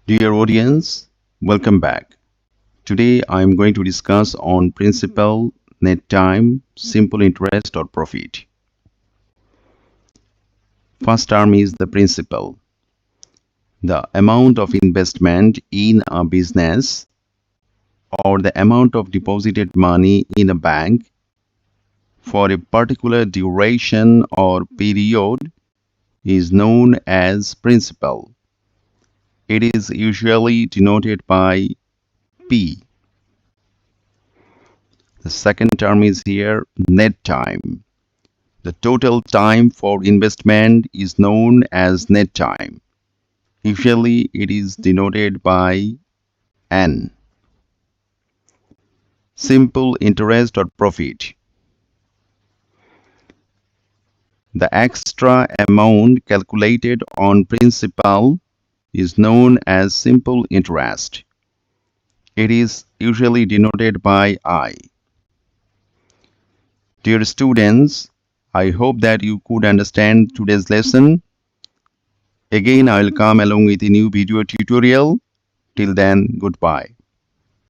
Dear audience, welcome back. Today I am going to discuss on principal, net time, simple interest or profit. First term is the principal. The amount of investment in a business or the amount of deposited money in a bank for a particular duration or period is known as principal. It is usually denoted by P. The second term is here net time. The total time for investment is known as net time. Usually it is denoted by N. Simple interest or profit. The extra amount calculated on principal is known as simple interest. It is usually denoted by I. Dear students, I hope that you could understand today's lesson. Again, I will come along with a new video tutorial. Till then, goodbye.